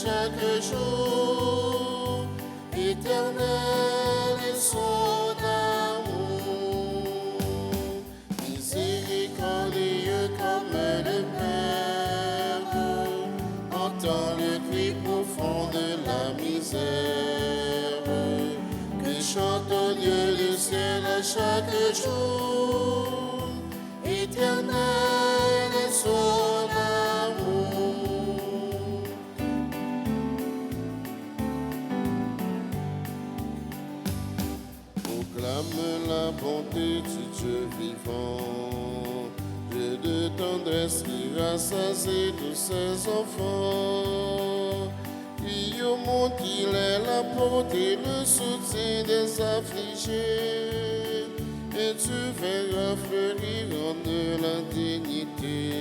chaque jour. Éternel est son amour, miséricordieux comme le Père, entend le cri profond de la misère, que chante au Dieu le ciel à chaque jour. Éternel est son amour. Proclame la bonté du Dieu vivant, Dieu de tendresse qui rassasie tous ses enfants. Crie au monde qu'il est la porte et le soutien des affligés, et tu verras fleurir en eux la dignité.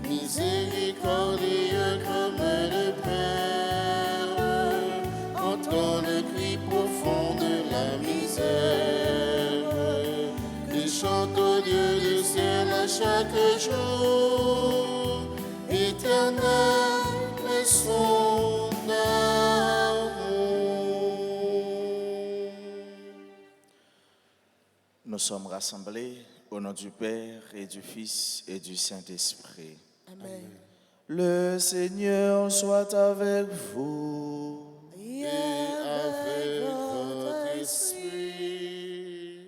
Miséricordieux comme le Père, entend le cri profond de la misère, que chante au Dieu du ciel à chaque jour. Éternel est son amour. Nous sommes rassemblés au nom du Père et du Fils et du Saint-Esprit. Amen. Le Seigneur soit avec vous. Et avec votre esprit.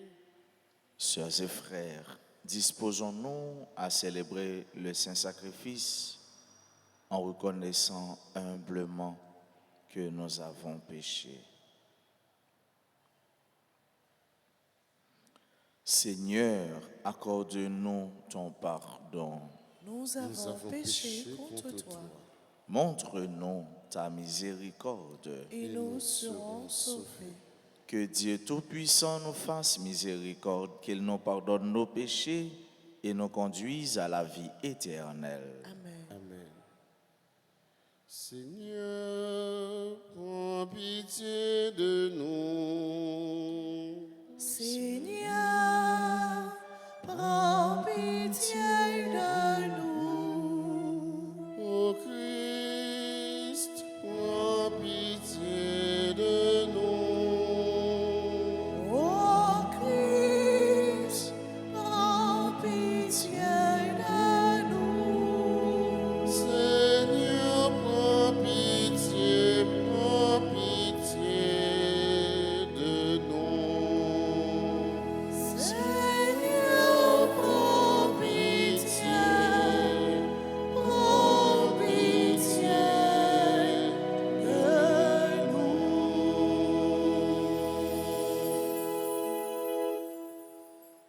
Sœurs et frères, disposons-nous à célébrer le Saint-Sacrifice en reconnaissant humblement que nous avons péché. Seigneur, accorde-nous ton pardon. Nous avons péché contre toi Montre-nous ta miséricorde. et nous serons sauvés. Que Dieu Tout-Puissant nous fasse miséricorde, qu'il nous pardonne nos péchés et nous conduise à la vie éternelle. Amen. Amen. Seigneur, prends pitié de nous. Seigneur, prends pitié de nous. Ô Christ, prends pitié de nous. Ô Christ, prends pitié de nous. Seigneur, prends pitié de nous. Seigneur, prends pitié de nous.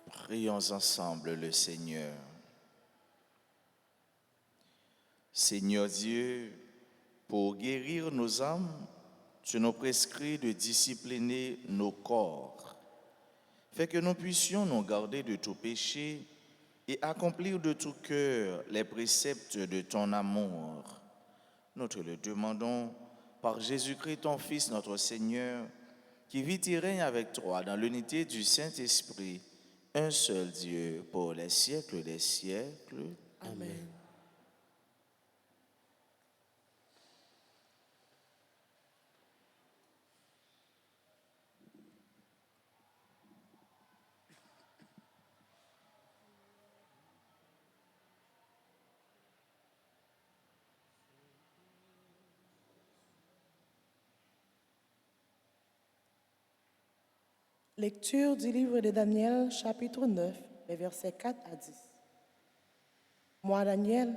Prions ensemble le Seigneur. Seigneur Dieu, pour guérir nos âmes, tu nous prescris de discipliner nos corps. Fais que nous puissions nous garder de tout péché et accomplir de tout cœur les préceptes de ton amour. Nous te le demandons par Jésus-Christ, ton Fils, notre Seigneur, qui vit et règne avec toi dans l'unité du Saint-Esprit, un seul Dieu, pour les siècles des siècles. Amen. Lecture du livre de Daniel, chapitre 9, les versets 4 à 10. Moi, Daniel,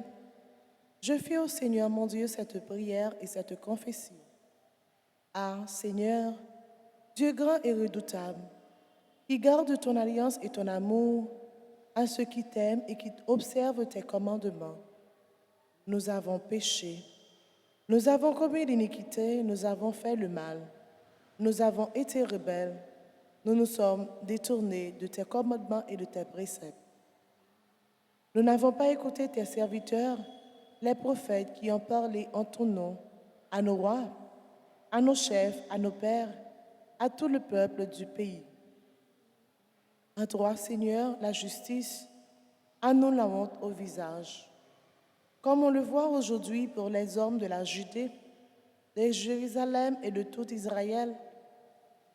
je fais au Seigneur mon Dieu cette prière et cette confession. Ah, Seigneur, Dieu grand et redoutable, qui garde ton alliance et ton amour à ceux qui t'aiment et qui observent tes commandements. Nous avons péché, nous avons commis l'iniquité, nous avons fait le mal, nous avons été rebelles, nous nous sommes détournés de tes commandements et de tes préceptes. Nous n'avons pas écouté tes serviteurs, les prophètes qui ont parlé en ton nom, à nos rois, à nos chefs, à nos pères, à tout le peuple du pays. À toi, Seigneur, la justice, à nous la honte au visage. comme on le voit aujourd'hui pour les hommes de la Judée, de Jérusalem et de tout Israël,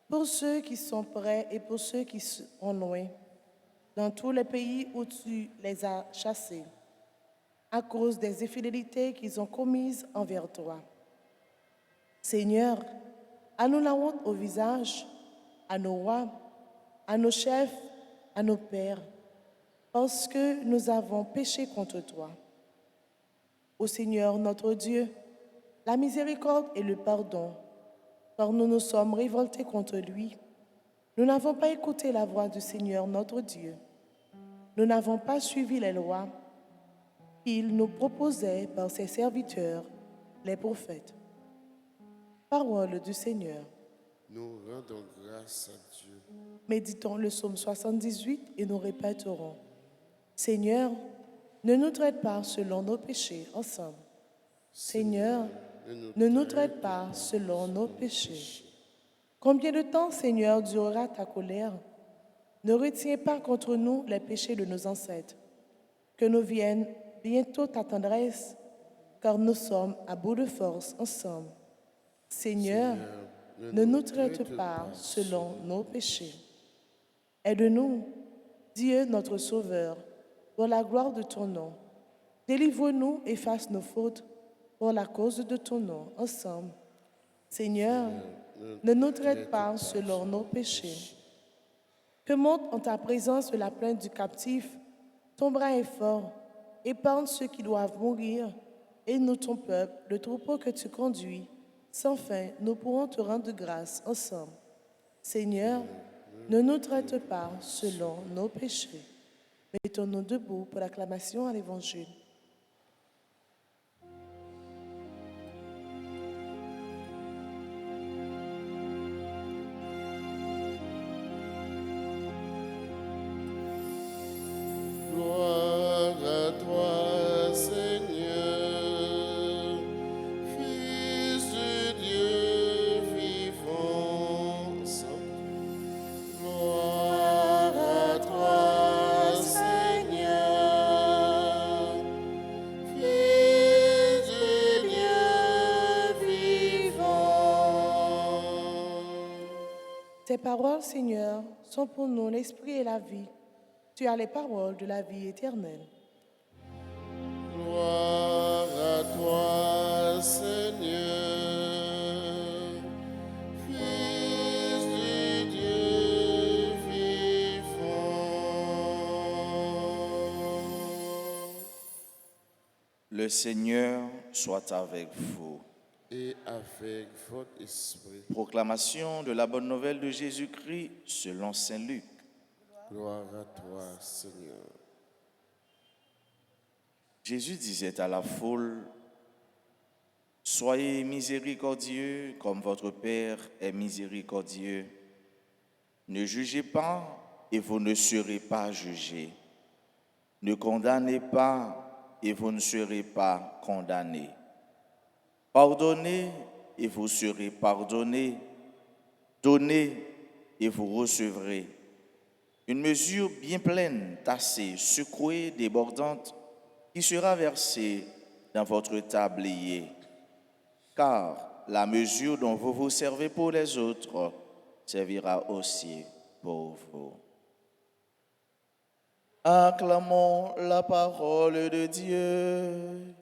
pour ceux qui sont près et pour ceux qui sont loin, dans tous les pays où tu les as chassés, à cause des infidélités qu'ils ont commises envers toi. Seigneur, à nous la honte au visage, à nos rois, à nos chefs, à nos pères, parce que nous avons péché contre toi. Ô Seigneur notre Dieu, la miséricorde et le pardon, car nous nous sommes révoltés contre lui. Nous n'avons pas écouté la voix du Seigneur notre Dieu. Nous n'avons pas suivi les lois qu'il nous proposait par ses serviteurs, les prophètes. Parole du Seigneur. Nous rendons grâce à Dieu. Méditons le psaume 78 et nous répéterons. Seigneur, ne nous traite pas selon nos péchés ensemble. Seigneur, ne nous traite pas selon nos péchés. Combien de temps, Seigneur, durera ta colère? Ne retiens pas contre nous les péchés de nos ancêtres. Que nous vienne bientôt ta tendresse, car nous sommes à bout de force ensemble. Seigneur, ne nous traite pas selon nos péchés. Aide-nous, Dieu notre Sauveur, pour la gloire de ton nom. Délivre-nous, efface nos fautes, pour la cause de ton nom, ensemble. Seigneur, ne nous traite pas selon nos péchés. Que monte en ta présence la plainte du captif, ton bras est fort, épargne ceux qui doivent mourir, et nous, ton peuple, le troupeau que tu conduis. Sans fin, nous pourrons te rendre grâce ensemble. Seigneur, ne nous traite pas selon nos péchés. Mettons-nous debout pour l'acclamation à l'Évangile. Gloire à toi, Seigneur, Fils de Dieu vivant. Gloire à toi, Seigneur, Fils de Dieu vivant. Tes paroles, Seigneur, sont pour nous l'esprit et la vie. Tu as les paroles de la vie éternelle. Gloire à toi, Seigneur, Fils de Dieu vivant. Le Seigneur soit avec vous. Et avec votre esprit. Proclamation de la bonne nouvelle de Jésus-Christ selon saint Luc. Gloire à toi, Seigneur. Jésus disait à la foule, « Soyez miséricordieux comme votre Père est miséricordieux. Ne jugez pas et vous ne serez pas jugés. Ne condamnez pas et vous ne serez pas condamnés. Pardonnez et vous serez pardonnés. Donnez et vous recevrez. Une mesure bien pleine, tassée, secouée, débordante, qui sera versée dans votre tablier. Car la mesure dont vous vous servez pour les autres servira aussi pour vous. » Acclamons la parole de Dieu.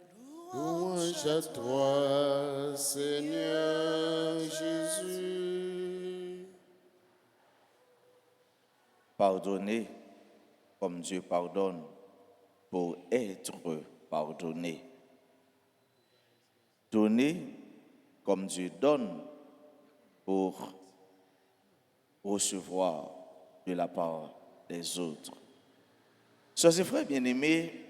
Louange à toi, Seigneur Jésus. Pardonnez comme Dieu pardonne pour être pardonné. Donnez comme Dieu donne pour recevoir de la part des autres. Sœurs et frères bien-aimés,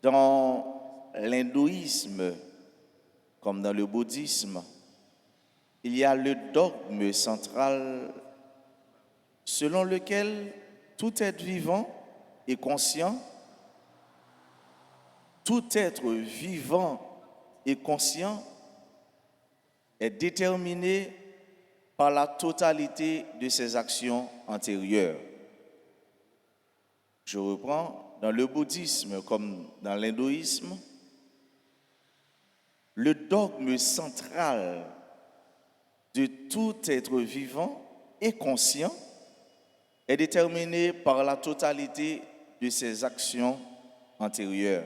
dans l'hindouisme comme dans le bouddhisme, il y a le dogme central selon lequel tout être vivant et conscient, tout être vivant et conscient est déterminé par la totalité de ses actions antérieures. Je reprends, dans le bouddhisme comme dans l'hindouisme, le dogme central de tout être vivant et conscient est déterminé par la totalité de ses actions antérieures.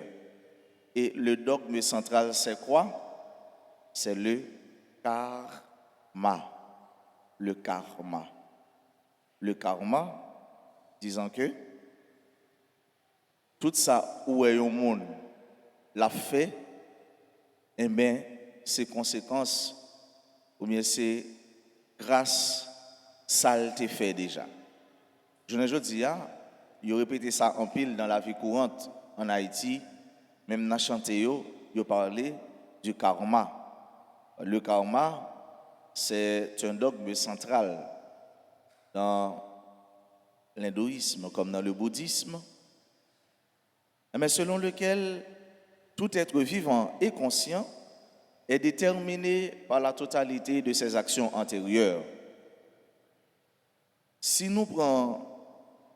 Et le dogme central, c'est quoi? C'est le karma. Le karma. Le karma, disant que tout ça où est au monde l'a fait, eh bien, ses conséquences, ou bien c'est grâce, ça l'a fait déjà. Je ne dis pas, il a répété ça en pile dans la vie courante en Haïti, même dans chanté, il parlait du karma. Le karma, c'est un dogme central dans l'hindouisme comme dans le bouddhisme, mais selon lequel tout être vivant et conscient est déterminé par la totalité de ses actions antérieures. Si nous prenons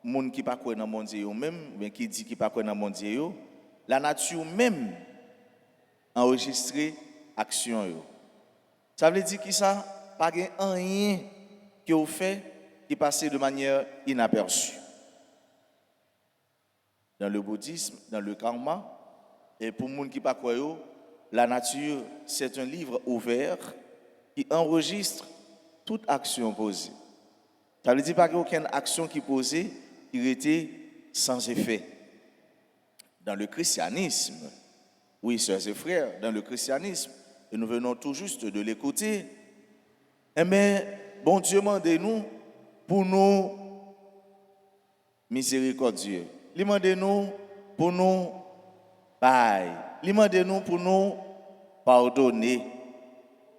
les gens qui ne sont pas dans le monde, même qui dit qu'ils ne sont pas dans le monde, la nature même enregistre l'action. Ça veut dire que ça n'a pas rien qui est fait qui passe de manière inaperçue. Dans le bouddhisme, dans le karma, et pour les gens qui ne sont pas croyants, la nature, c'est un livre ouvert qui enregistre toute action posée. Ça veut dire pas qu'il n'y a aucune action qui est posée qui était sans effet. Dans le christianisme, oui, sœurs et frères, dans le christianisme, et nous venons tout juste de l'écouter, mais bon Dieu demande-nous pour nous miséricordieux. Il demande-nous pour nous bail. Il demande-nous pour nous pardonner.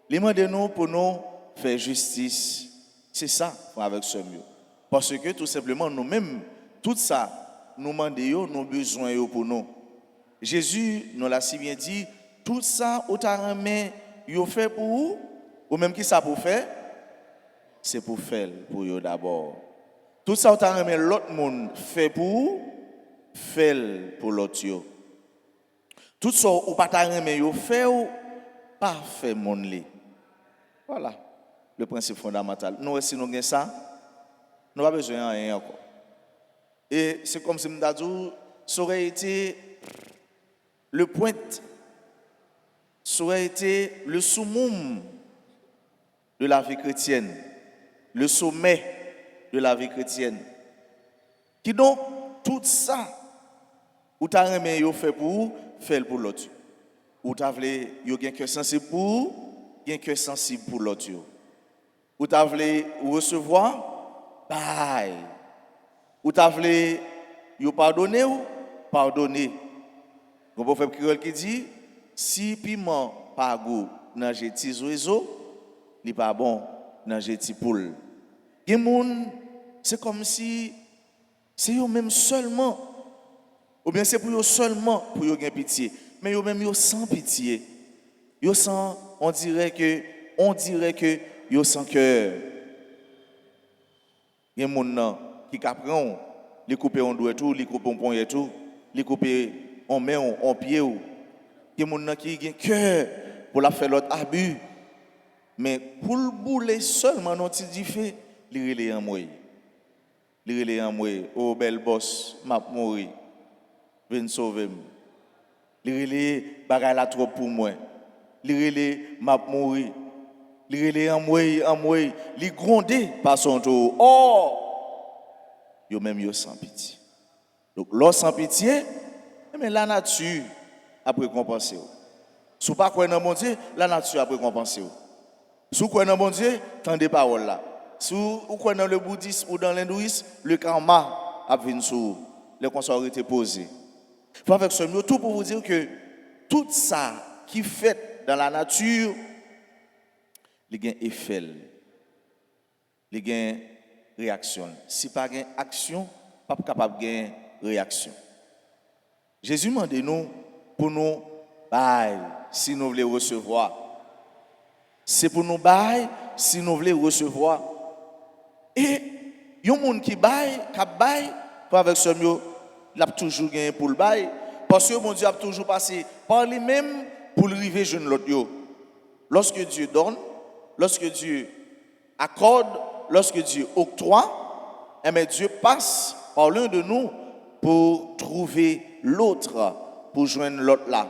Il demande-nous pour nous faire justice. C'est ça avec ce mieux. Parce que tout simplement nous-mêmes, tout ça, nous demandons nos besoins pour nous. Jésus nous l'a si bien dit, tout ça, autant il fait pour vous, ou même qui ça pour faire, c'est pour faire pour vous d'abord. Tout ça, autant l'autre monde fait pour vous, fait pour l'autre. Tout ça, ou pas fait ou pas fait mon lit. Voilà le principe fondamental. Nous, si nous avons ça, nous n'avons pas besoin de rien encore. Et c'est comme si nous dit, ça aurait été le point, ça aurait été le summum de la vie chrétienne, le sommet de la vie chrétienne. Qui donc, tout ça, ou t'as remis fait pour vous, fait pour l'autre. Ou t'as voulu, yo gen cœur sensible pour vous, gen cœur sensible pour l'autre. Ou t'as voulu recevoir, bye. Ou t'as voulu, yo pardonner ou pardonner. Le prophète créole qui dit, si piment pas goût dans jetis oiseau, n'est pas bon dans jetis poule. Gen moun, c'est comme si c'est eux même seulement, ou bien c'est pour eux seulement pour eux gagner pitié, mais eux même sans pitié. Eux sans, on dirait que eux sans cœur. Gen moun qui capron, les couper en doigt tout, les couper en poing et tout, les couper en main, en pied ou. Gen moun qui gen cœur pour la faire l'autre abus. Mais pour le bouler seulement non ti di fait, li relé en moi. Li relé en moi, oh bel boss, m'a mouri. Viens sauver moi. Li relé bagay la trop pour moi. Li relé m'a mouri. Li relé en moi, li grondé par son tour. Oh! Yo même yo sans pitié. Donc l'or sans pitié, mais la nature a récompensé. Si vous ne croyez pas dans mon Dieu, la nature a récompensé. Si vous croyez dans mon Dieu, tendez paroles là. Si vous croyez dans le bouddhisme ou dans l'hindouisme, le karma a venu sur les consolités posées. Il faut avec ce mot tout pour vous dire que tout ça qui fait dans la nature, il y a un effet, il y a une réaction. Si pas une action, pas capable de gagner réaction. Jésus m'a dit nous pour nous bailler si nous voulons recevoir. C'est pour nous bailler si nous voulons recevoir. Et il y a des gens qui baillent, pour avec ce mieux, il a toujours gagné pour le bail. Parce que mon Dieu a toujours passé par lui-même pour arriver jeune l'autre. Lorsque Dieu donne, lorsque Dieu accorde, lorsque Dieu octroie, eh bien Dieu passe par l'un de nous pour trouver l'autre, pour joindre l'autre là.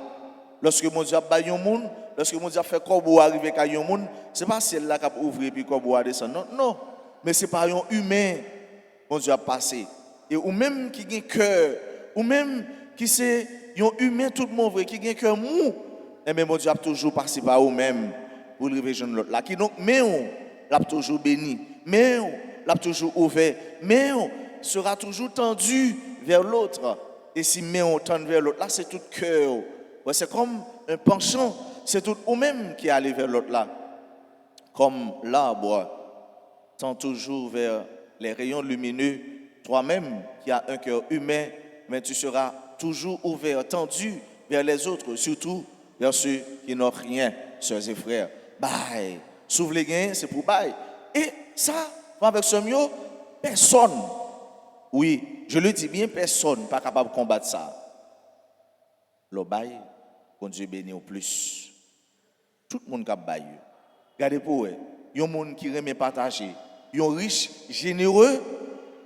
Lorsque mon Dieu a baillé un monde, lorsque mon Dieu a fait corbeau arriver à un monde, ce n'est pas celle-là qui a ouvert puis corbeau a descendu. Non, non. Mais c'est par un humain mon Dieu a passé. Et ou même qui a un cœur, ou même qui c'est un humain tout mauvais, qui a un cœur mou, eh bien mon Dieu a toujours passé par vous-même pour arriver à l'autre là. Qui donc, mais on l'a toujours béni, mais on l'a toujours ouvert, mais on sera toujours tendu vers l'autre. Et si mais on tend vers l'autre là, c'est tout cœur. Ouais, c'est comme un penchant, c'est tout vous-même qui allez vers l'autre là. Comme l'arbre tend toujours vers les rayons lumineux, toi-même qui as un cœur humain, mais tu seras toujours ouvert, tendu vers les autres, surtout vers ceux qui n'ont rien, sœurs et frères. Bye. S'ouvre les gains, c'est pour bye. Et ça, avec ce mieux, personne, oui, je le dis bien, personne pas capable de combattre ça. Le bail, quand Dieu bénit au plus. Tout le monde qui a bail. Regardez pour eux, il y a un monde qui aime partager. Il y a un riche, généreux,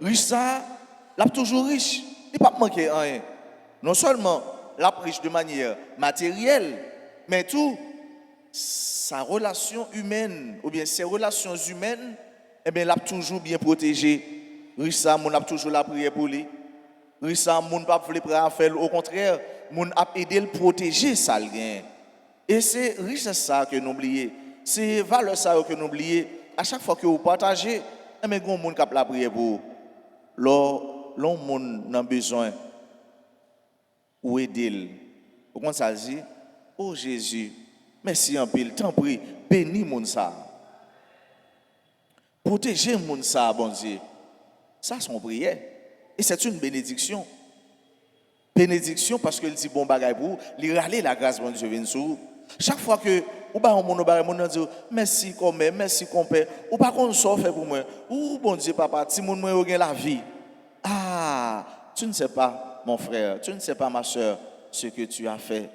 riche ça, il est toujours riche. Il ne peut pas manquer rien. Non seulement il est riche de manière matérielle, mais tout, sa relation humaine, ou bien ses relations humaines, eh bien, il a toujours bien protégé. Riche ça, il a toujours la prière pour lui. Riche ça, il n'a pas voulu faire. Au contraire, il a aidé à le protéger, ça le gain. Et c'est richesse ça que nous oublions. C'est valeur ça que nous oublions. À chaque fois que vous partagez, il y a un monde qui a la prière pour vous. L'homme monde a besoin ou aider. Pourquoi ça dit? Oh Jésus, merci en pile, t'en prie, bénis mon ça. Protégez mon ça, bon Dieu. Ça, c'est une prière. Et c'est une bénédiction. Bénédiction parce qu'il dit bon bagay pour vous, il râler la grâce bon Dieu vient sur vous. Chaque fois que ou pas on dit merci comme merci compère ou pas qu'on soit fait pour moi ou bon Dieu papa si mon moi gagne la vie. Ah, tu ne sais pas mon frère, tu ne sais pas ma soeur ce que tu as fait,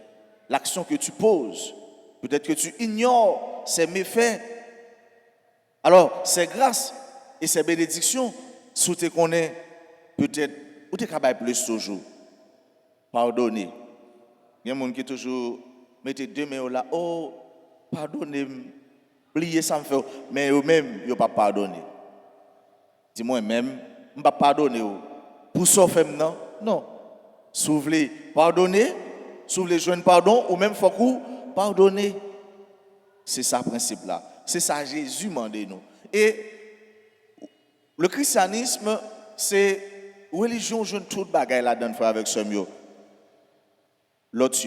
l'action que tu poses. Peut-être que tu ignores ces méfaits. Alors, c'est grâce et ces bénédictions sous te connais peut-être ou te capable plus toujours. Pardonnez. Il y a des gens qui toujours mettent deux mains là, oh, pardonnez, oubliez ça me fait, mais eux-mêmes, ils ne pas pardonner. Dis-moi même, je ne pas pardonner. Pour ça, non? Non. Si vous voulez pardonner, si vous voulez joindre pardon, ou même faut que pardonner. C'est ça le principe là. C'est ça Jésus m'a dit nous. Et le christianisme, c'est religion, je ne trouve pas là-dedans avec ce mieux. L'autre,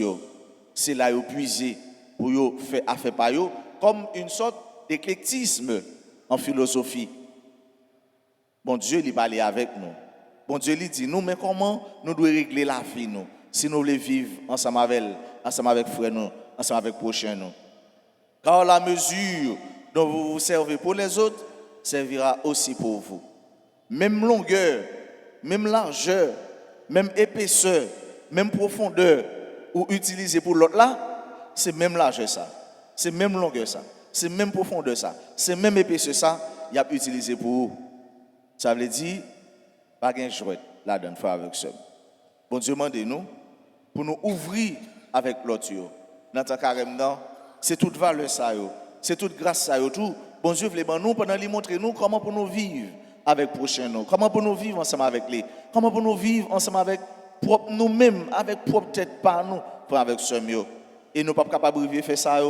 c'est là où puiser pour faire affaire par eux, comme une sorte d'éclectisme en philosophie. Bon Dieu, il parle avec nous. Bon Dieu, il dit nous, mais comment nous devons régler la vie, nous, si nous voulons vivre ensemble avec frères, nous, ensemble avec prochains, nous. Car la mesure dont vous vous servez pour les autres servira aussi pour vous. Même longueur, même largeur, même épaisseur, même profondeur, ou utilisé pour l'autre là, c'est même largeur ça, c'est même longueur ça, c'est même profondeur ça, c'est même épaisseur ça, il a utilisé pour vous. Ça veut dire, pas de jouet là-dedans, faire avec ça. Bon Dieu, demandez-nous pour nous ouvrir avec l'autre. Dans ta carême, c'est toute valeur ça, c'est toute grâce ça, tout. Bon Dieu, voulez nous pendant lui montrer nous comment pour nous vivre avec prochain nous, comment pour nous vivre ensemble avec lui, comment pour nous vivre ensemble avec nous-mêmes, avec propre tête par nous, pour avec ce mieux. Et nous ne sommes pas capables de faire ça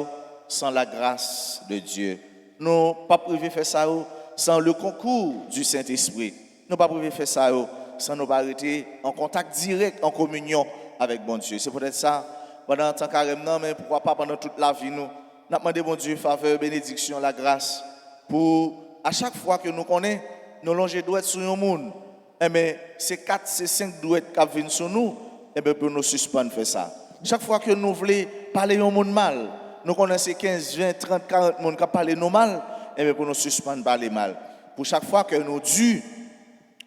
sans la grâce de Dieu. Nous ne sommes pas capables de faire ça sans le concours du Saint-Esprit. Nous ne sommes pas capables de faire ça sans nous arrêter en contact direct, en communion avec bon Dieu. C'est peut-être ça, pendant tant carême, mais pourquoi pas pendant toute la vie, nous demandons bon Dieu faveur, bénédiction, la grâce, pour à chaque fois que nous connaissons, nous longer doit être sur le monde. Eh bien, ces 4, ces 5 douettes qui viennent sur nous, eh bien, pour nous suspendre faire ça. Chaque fois que nous voulons parler au monde mal, nous connaissons 15, 20, 30, 40 personnes qui parlent nous mal, eh bien, pour nous suspendre parler mal. Pour chaque fois que nous Dieu,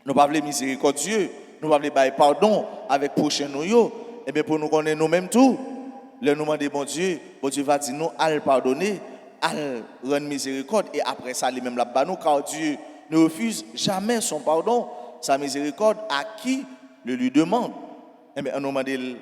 nous parlons miséricordieux, nous va bailler pardon avec prochain nous yo, et bien pour nous connaître nous-mêmes tout, le nous demander bon Dieu va dire nous à le pardonner, à le rendre miséricorde et après ça lui-même la bas nous car Dieu ne refuse jamais son pardon, sa miséricorde à qui le lui demande. Et bien nous demandons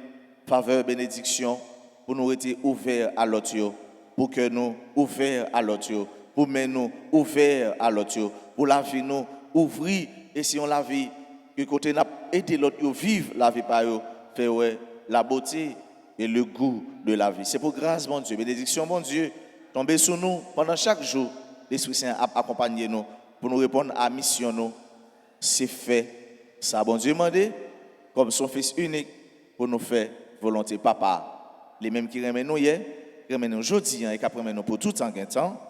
faveur, bénédiction pour nous rester ouverts à l'autre, pour que nous ouverts à l'autre, pour nous ouverts à l'autre, pour la vie nous ouvrir et si on la vie que côté n'a aidé l'autre vivre la vie par eux, faire la beauté et le goût de la vie. C'est pour grâce mon Dieu, bénédiction mon Dieu, tomber sur nous pendant chaque jour. L'Esprit Saint accompagner nous pour nous répondre à la mission nous. C'est fait. Ça bon Dieu demandé comme son fils unique pour nous faire volonté papa. Les mêmes qui remettent nous hier, remettent nous aujourd'hui et qui remettent nous pour tout temps qu'un temps.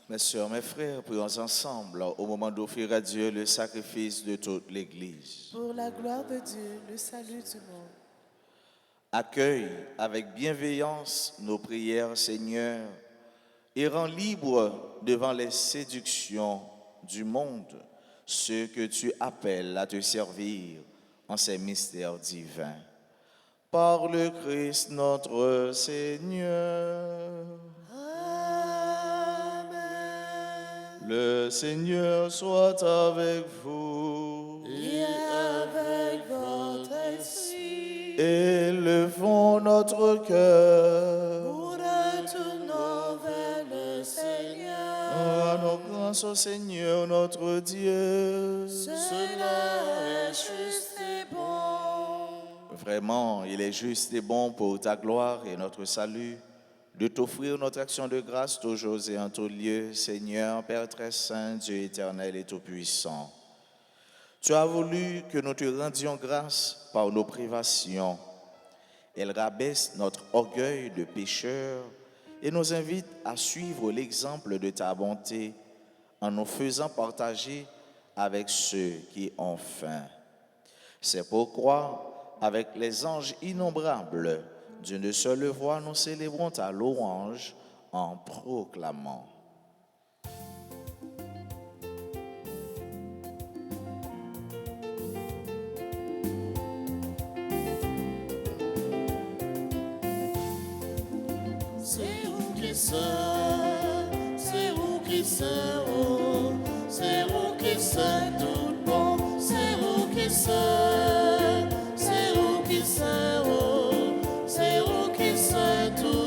Mes sœurs, mes frères, prions ensemble au moment d'offrir à Dieu le sacrifice de toute l'Église. Pour la gloire de Dieu, le salut du monde. Accueille avec bienveillance nos prières, Seigneur, et rends libres devant les séductions du monde ceux que tu appelles à te servir en ces mystères divins. Par le Christ notre Seigneur. Le Seigneur soit avec vous. Et avec votre esprit. Élevons notre cœur. Nous retournons vers le Seigneur. Rendons grâce au Seigneur notre Dieu. Cela est juste et bon. Vraiment, il est juste et bon pour ta gloire et notre salut de t'offrir notre action de grâce toujours et en tout lieu, Seigneur, Père très saint, Dieu éternel et tout-puissant. Tu as voulu que nous te rendions grâce par nos privations. Elle rabaisse notre orgueil de pécheur et nous invite à suivre l'exemple de ta bonté en nous faisant partager avec ceux qui ont faim. C'est pourquoi, avec les anges innombrables, d'une seule voix, nous célébrons ta louange en proclamant. C'est vous qui c'est, c'est vous qui c'est, oh, c'est vous qui c'est tout bon, c'est vous qui c'est vous qui c'est, oh. C'est vous qui c'est tout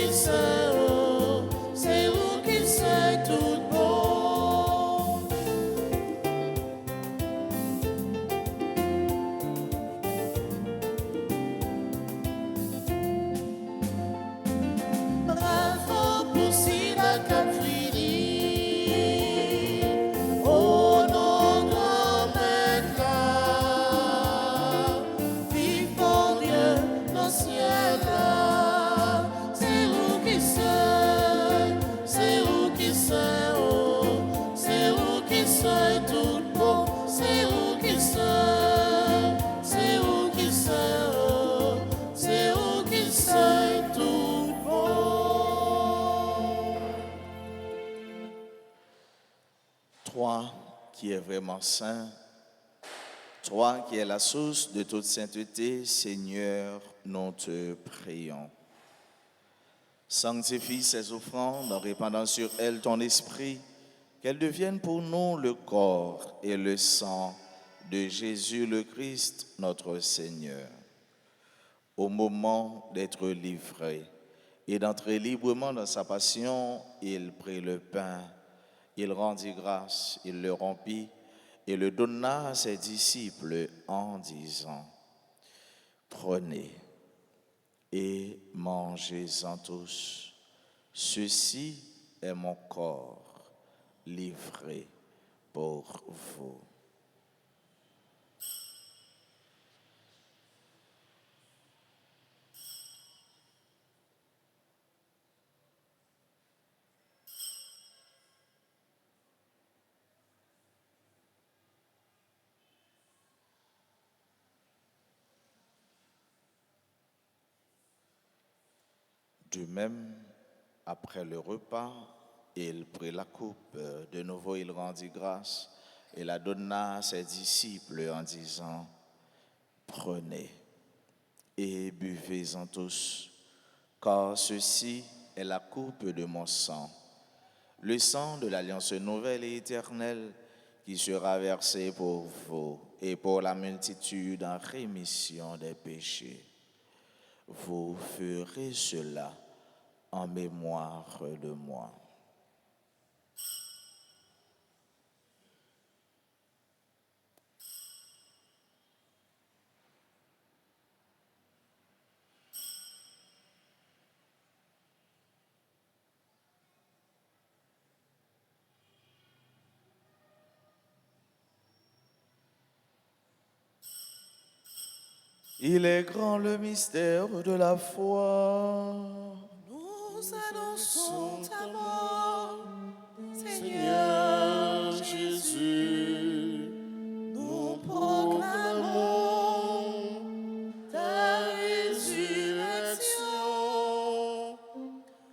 qui sais, oh, c'est vous qui sais tout bon. Bravo pour Sida Caprini, oh nos grands maîtres là, vive pour Dieu dans le ciel là, c'est vous qui sais, c'est vous qui sais, oh, c'est vous qui sais tout bon, c'est vous qui sais, c'est vous qui sais, oh, c'est vous qui sais tout bon. Toi qui es vraiment saint, toi qui es la source de toute sainteté, Seigneur, nous te prions. Sanctifie ces offrandes en répandant sur elles ton esprit, qu'elles deviennent pour nous le corps et le sang de Jésus le Christ, notre Seigneur. Au moment d'être livré et d'entrer librement dans sa passion, il prit le pain, il rendit grâce, il le rompit et le donna à ses disciples en disant, « Prenez et mangez-en tous. Ceci est mon corps livré pour vous. » De même, après le repas, il prit la coupe. De nouveau, il rendit grâce et la donna à ses disciples en disant, « Prenez et buvez-en tous, car ceci est la coupe de mon sang, le sang de l'alliance nouvelle et éternelle qui sera versé pour vous et pour la multitude en rémission des péchés. Vous ferez cela en mémoire de moi. » Il est grand le mystère de la foi. Nous annonçons ta mort, Seigneur Jésus, nous proclamons ta résurrection.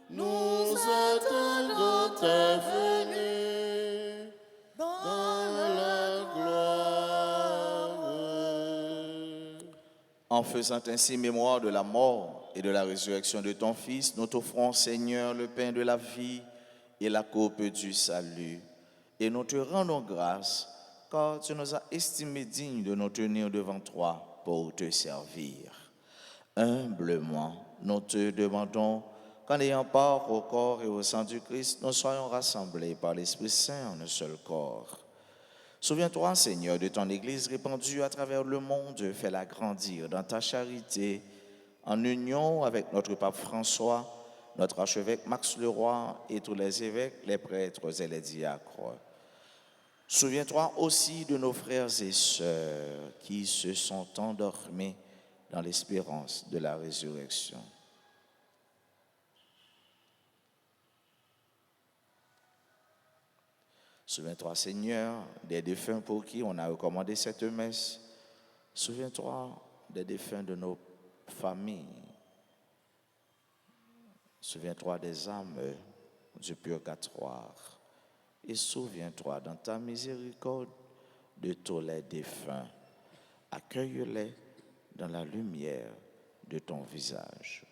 Nous attendons ta venue dans la gloire. En faisant ainsi mémoire de la mort et de la résurrection de ton Fils, nous t'offrons, Seigneur, le pain de la vie et la coupe du salut. Et nous te rendons grâce, car tu nous as estimés dignes de nous tenir devant toi pour te servir. Humblement, nous te demandons qu'en ayant part au corps et au sang du Christ, nous soyons rassemblés par l'Esprit Saint en un seul corps. Souviens-toi, Seigneur, de ton Église répandue à travers le monde, fais-la grandir dans ta charité, en union avec notre pape François, notre archevêque Max Leroy et tous les évêques, les prêtres et les diacres. Souviens-toi aussi de nos frères et sœurs qui se sont endormis dans l'espérance de la résurrection. Souviens-toi, Seigneur, des défunts pour qui on a recommandé cette messe. Souviens-toi des défunts de nos familles. Souviens-toi des âmes du purgatoire. Et souviens-toi dans ta miséricorde de tous les défunts. Accueille-les dans la lumière de ton visage.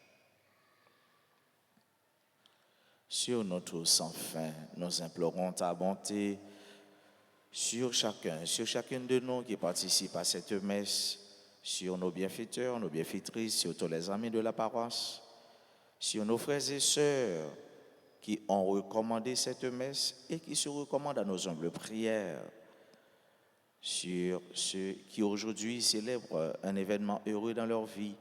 Sur notre sans fin, nous implorons ta bonté sur chacune de nous qui participe à cette messe, sur nos bienfaiteurs, nos bienfaitrices, sur tous les amis de la paroisse, sur nos frères et sœurs qui ont recommandé cette messe et qui se recommandent à nos humbles prières, sur ceux qui aujourd'hui célèbrent un événement heureux dans leur vie,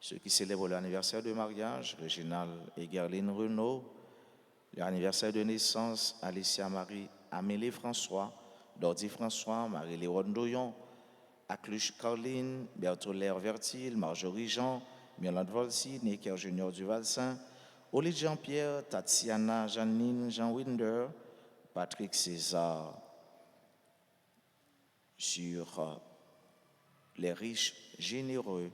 ceux qui célèbrent l'anniversaire de mariage, Réginald et Gerline Renaud, l'anniversaire de naissance, Alicia Marie, Amélie François, Dordy François, Marie-Léon Doyon, Acluche Caroline, Bertolaire Vertil, Marjorie Jean, Mirland Volsi, Necker Junior du Valsin, Oli Jean-Pierre, Tatiana, Janine, Jean Winder, Patrick César, sur les riches généreux,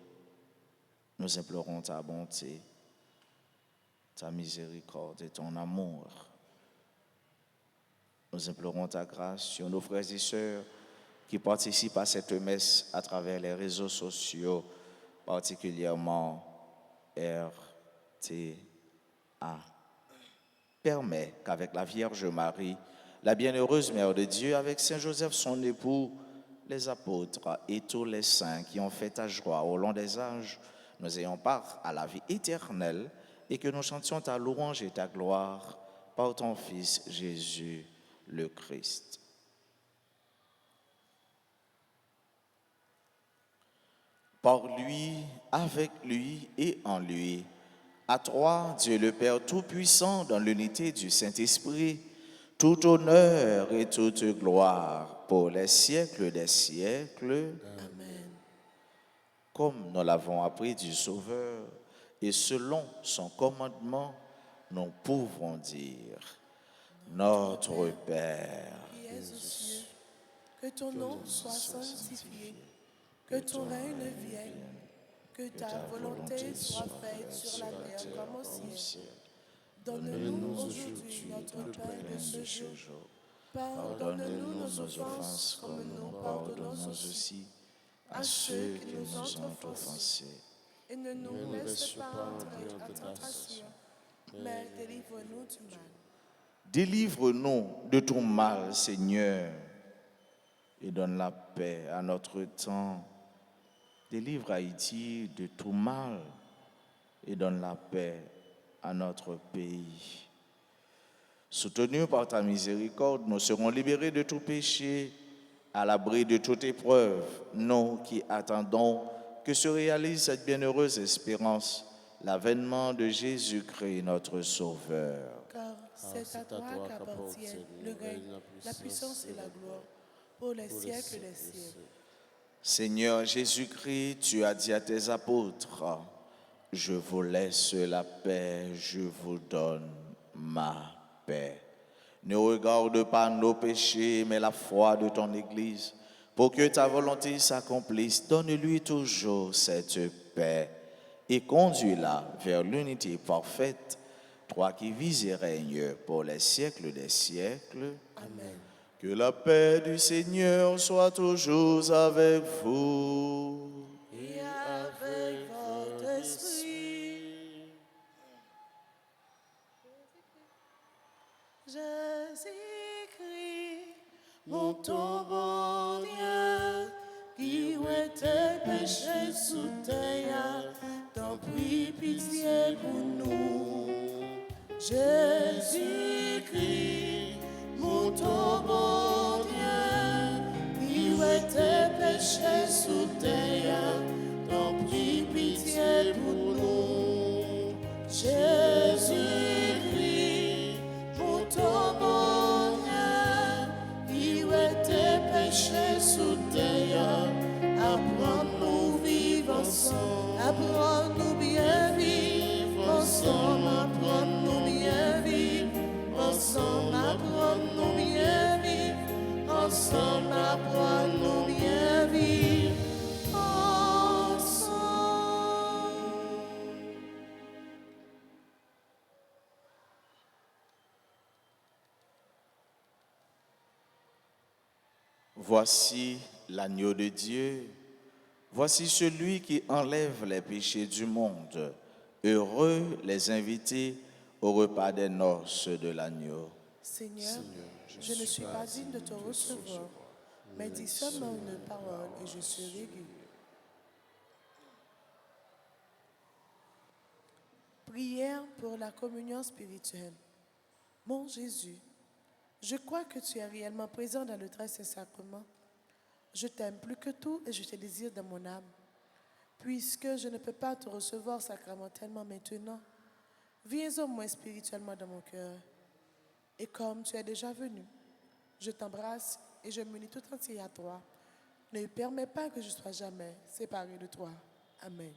nous implorons ta bonté, ta miséricorde et ton amour. Nous implorons ta grâce sur nos frères et sœurs qui participent à cette messe à travers les réseaux sociaux, particulièrement RTA. Permets qu'avec la Vierge Marie, la bienheureuse Mère de Dieu, avec Saint Joseph son époux, les apôtres et tous les saints qui ont fait ta joie au long des âges, nous ayons part à la vie éternelle et que nous chantions ta louange et ta gloire par ton Fils Jésus le Christ. Par lui, avec lui et en lui, à toi, Dieu le Père Tout-Puissant, dans l'unité du Saint-Esprit, tout honneur et toute gloire pour les siècles des siècles. Amen. Comme nous l'avons appris du Sauveur, et selon son commandement, nous pouvons dire, Notre Père, Qui es aux cieux, que ton nom soit sanctifié, que ton règne vienne, que ta volonté soit faite sur la terre comme au ciel. Donne-nous aujourd'hui notre pain de ce jour. Pardonne-nous nos offenses comme nous pardonnons aussi à ceux qui nous ont offensés. Et ne nous laisse pas entrer en tentation, mais délivre-nous du mal. délivre-nous de tout mal, Seigneur, et donne la paix à notre temps. Délivre Haïti de tout mal et donne la paix à notre pays. Soutenus par ta miséricorde, nous serons libérés de tout péché, à l'abri de toute épreuve, nous qui attendons que se réalise cette bienheureuse espérance, l'avènement de Jésus-Christ, notre Sauveur. Car c'est à toi qu'appartiennent le règne, la puissance et la gloire, pour les siècles des siècles. Seigneur Jésus-Christ, tu as dit à tes apôtres, je vous laisse la paix, je vous donne ma paix. Ne regarde pas nos péchés, mais la foi de ton Église. Pour que ta volonté s'accomplisse, donne-lui toujours cette paix et conduis-la vers l'unité parfaite, toi qui vis et règnes pour les siècles des siècles. Amen. Que la paix du Seigneur soit toujours avec vous. Et avec votre esprit. Jésus-Christ, mon bon Dieu, qui tes péchés sous terre, t'en prie pitié pour nous. Jésus-Christ, mon bon Dieu, qui tes péchés sous terre, t'en prie pitié pour nous. Jésus-Christ, mon bon Dieu, qui tes péchés sous terre, apprends-nous vivre ensemble, apprends-nous bien vivre ensemble, apprends-nous bien vivre ensemble, apprends-nous bien vivre ensemble, apprends-nous bien vivre ensemble. Voici l'agneau de Dieu. Voici celui qui enlève les péchés du monde. Heureux les invités au repas des noces de l'agneau. Seigneur, je ne suis pas digne de te recevoir, mais dis seulement une parole et je serai guéri. Prière pour la communion spirituelle. Mon Jésus, je crois que tu es réellement présent dans le très saint sacrement. Je t'aime plus que tout et je te désire dans mon âme. Puisque je ne peux pas te recevoir sacramentellement maintenant, viens au moins spirituellement dans mon cœur. Et comme tu es déjà venu, je t'embrasse et je m'unis tout entier à toi. Ne permets pas que je sois jamais séparé de toi. Amen.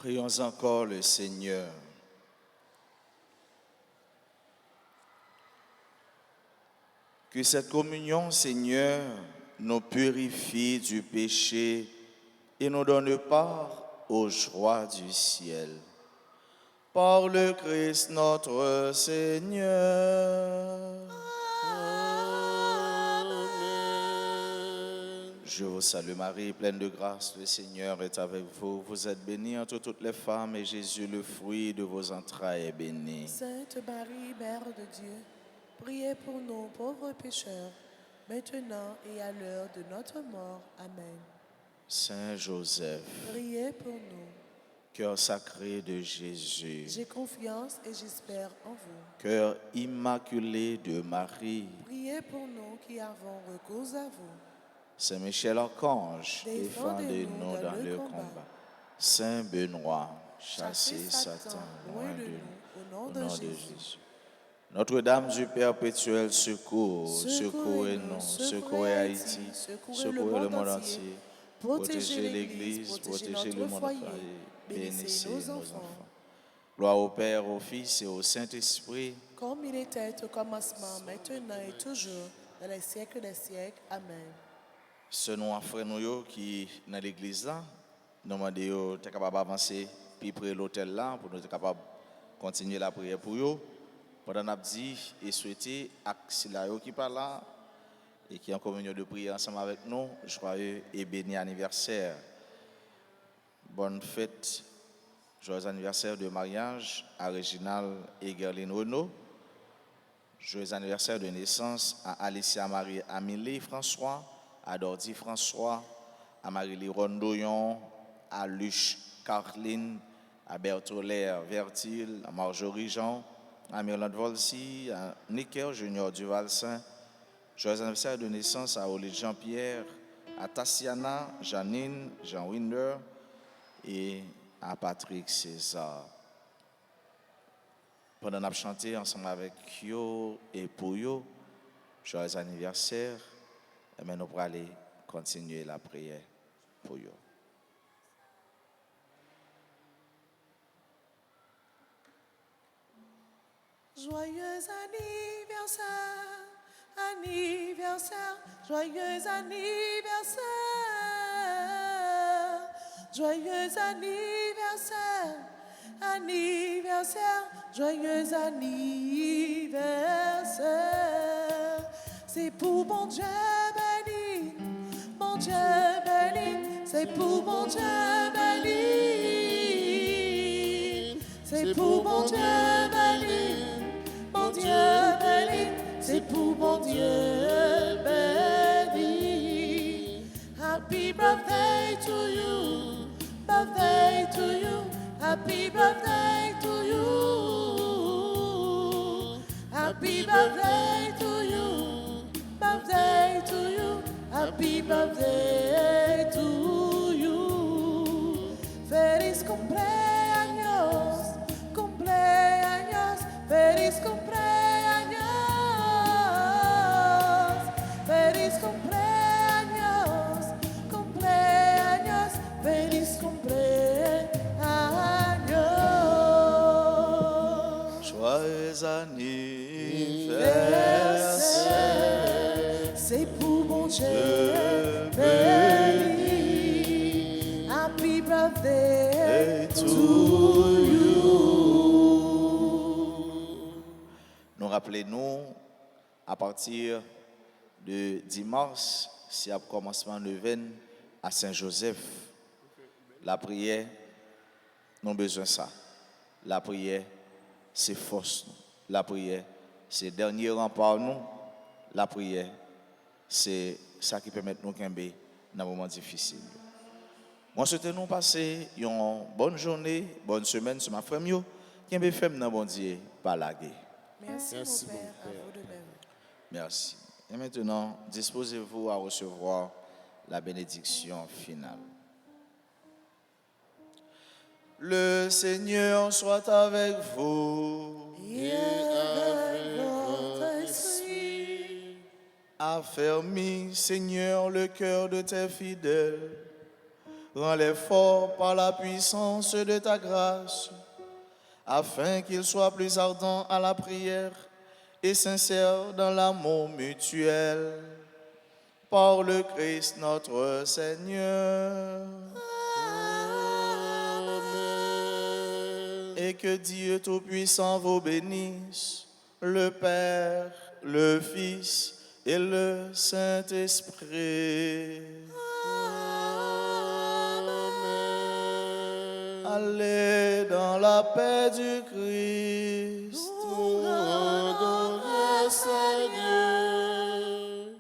Prions encore le Seigneur. Que cette communion, Seigneur, nous purifie du péché et nous donne part aux joies du ciel. Par le Christ notre Seigneur. Amen. Je vous salue Marie, pleine de grâce, le Seigneur est avec vous. Vous êtes bénie entre toutes les femmes et Jésus, le fruit de vos entrailles, est béni. Sainte Marie, Mère de Dieu, priez pour nous pauvres pécheurs, maintenant et à l'heure de notre mort. Amen. Saint Joseph, Priez pour nous. cœur sacré de Jésus, J'ai confiance et j'espère en vous. cœur immaculé de Marie, Priez pour nous qui avons recours à vous. Saint Michel Archange, Défendez-nous défendez-nous dans le combat. Saint Benoît, chassez Satan loin de nous, au nom de Jésus. Notre-Dame du Perpétuel secours, secourez-nous, secourez Haïti, secourez le monde entier, protégez l'Église, protégez le monde entier, bénissez nos enfants. Gloire au Père, au Fils et au Saint-Esprit, Comme il était au commencement, maintenant et toujours, dans les siècles des siècles. Amen. ce nom à frère nous qui dans l'église là, nous demandons d'être capable d'avancer puis près l'hôtel là pour nous être capable de continuer la prière pour eux. Pendant qu'on a dit et souhaité à ceux qui parlent là et qui est en communion de prière ensemble avec nous, joyeux et béni anniversaire. Bonne fête, joyeux anniversaire de mariage à Réginald et Gerline Renaud. Joyeux anniversaire de naissance à Alicia Marie Amélie François, à Dordi François, à Marie-Lie Rondoyon, à Luche Carline, à Bertolaire Vertil, à Marjorie Jean, à Myrlande Volsi, à Nicker Junior Duval-Saint. Joyeux anniversaire de naissance à Olid Jean-Pierre, à Tassiana, Janine, Jean Winder et à Patrick César. Pendant qu'on a chanté ensemble avec yo et pour yo, joyeux anniversaire, mais nous pourrons aller continuer la prière pour yo. Joyeux anniversaire, anniversaire, joyeux anniversaire, joyeux anniversaire, anniversaire, joyeux anniversaire. C'est pour mon Dieu béni, c'est pour mon Dieu béni, c'est pour mon Dieu béni. Mon Dieu béni, c'est pour mon Dieu béni. Happy birthday to you, birthday to you, happy birthday to you, happy birthday to you, birthday to you, happy birthday to you. Feliz cumpleaños, cumpleaños, feliz cumpleaños, feliz cumpleaños, cumpleaños, feliz cumpleaños. Joyeux anniversaire, c'est pour mon Dieu béni. Happy birthday to you. Nous rappelons-nous, à partir de 10 mars, c'est à commencement neuvaine à Saint-Joseph. La prière, nous avons besoin de ça. La prière, c'est force. La prière, c'est dernier rempart nous. La prière, c'est ça qui permet de nous camber dans les moments difficiles. Moi, souhaite nous passer une bonne journée, bonne semaine sur ma famille, qui est fait dans bon Dieu, par la guerre. Merci, Merci, mon Père, mon à Père. vous de même. Merci. Et maintenant, disposez-vous à recevoir la bénédiction finale. Le Seigneur soit avec vous. Et avec votre esprit. Affermis, Seigneur, le cœur de tes fidèles. Rends-les forts par la puissance de ta grâce, afin qu'ils soient plus ardents à la prière et sincères dans l'amour mutuel. Par le Christ notre Seigneur. Et que Dieu Tout-Puissant vous bénisse, le Père, le Fils et le Saint-Esprit. Amen. Allez dans la paix du Christ. Nous rendons grâce à Dieu.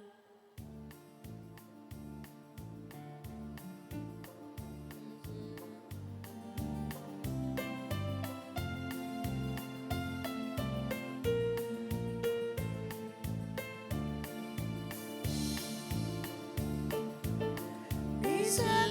Miséricorde